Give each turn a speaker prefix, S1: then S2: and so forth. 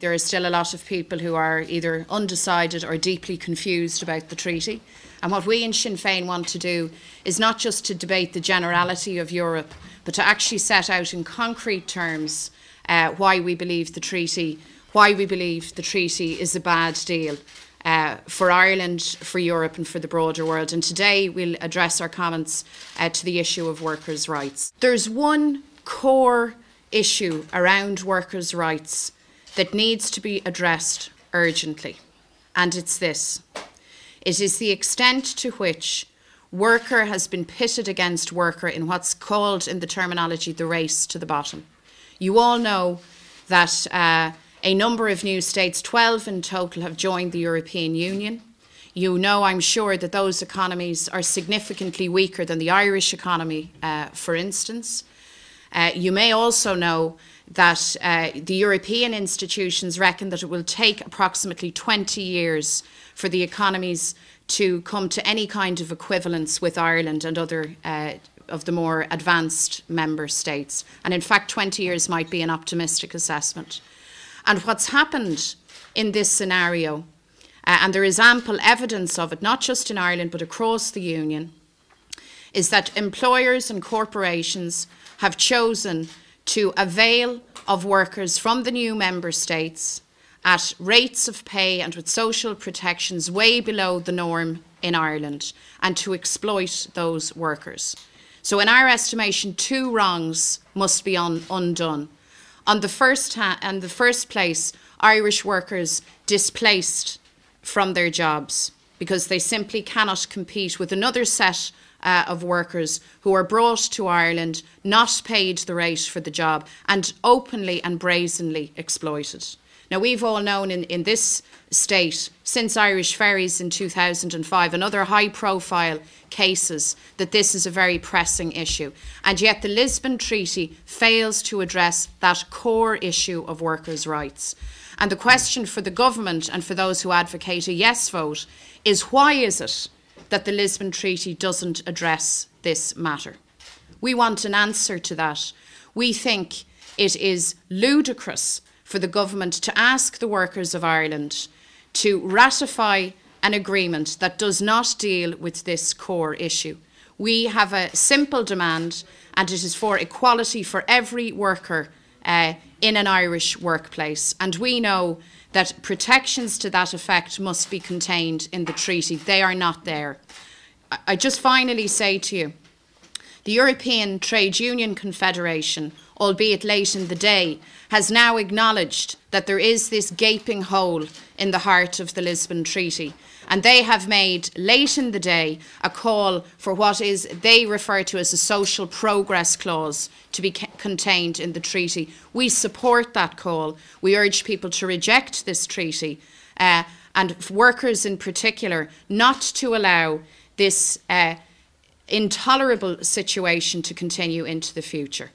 S1: There are still a lot of people who are either undecided or deeply confused about the treaty. And what we in Sinn Féin want to do is not just to debate the generality of Europe, but to actually set out in concrete terms why we believe the treaty is a bad deal for Ireland, for Europe and for the broader world. And today we'll address our comments to the issue of workers' rights. There's one core issue around workers' rights that needs to be addressed urgently, and it's this. It is the extent to which worker has been pitted against worker in what's called in the terminology the race to the bottom. You all know that a number of new states, 12 in total, have joined the European Union. You know, I'm sure, that those economies are significantly weaker than the Irish economy, for instance. You may also know that the European institutions reckon that it will take approximately 20 years for the economies to come to any kind of equivalence with Ireland and other of the more advanced member states. And in fact, 20 years might be an optimistic assessment. And what's happened in this scenario, and there is ample evidence of it, not just in Ireland but across the Union, is that employers and corporations have chosen to avail of workers from the new member states at rates of pay and with social protections way below the norm in Ireland, and to exploit those workers. So in our estimation, two wrongs must be undone. In the first place, Irish workers displaced from their jobs because they simply cannot compete with another set of workers who are brought to Ireland, not paid the rate for the job, and openly and brazenly exploited. Now, we've all known in this state, since Irish Ferries in 2005 and other high-profile cases, that this is a very pressing issue. And yet the Lisbon Treaty fails to address that core issue of workers' rights. And the question for the government and for those who advocate a yes vote is, why is it that the Lisbon Treaty doesn't address this matter? We want an answer to that. We think it is ludicrous for the government to ask the workers of Ireland to ratify an agreement that does not deal with this core issue. We have a simple demand, and it is for equality for every worker in an Irish workplace. And we know that protections to that effect must be contained in the treaty. They are not there. I just finally say to you, the European Trade Union Confederation, albeit late in the day, has now acknowledged that there is this gaping hole in the heart of the Lisbon Treaty. And they have made, late in the day, a call for what is they refer to as a social progress clause to be contained in the treaty. We support that call. We urge people to reject this treaty, and workers in particular not to allow this intolerable situation to continue into the future.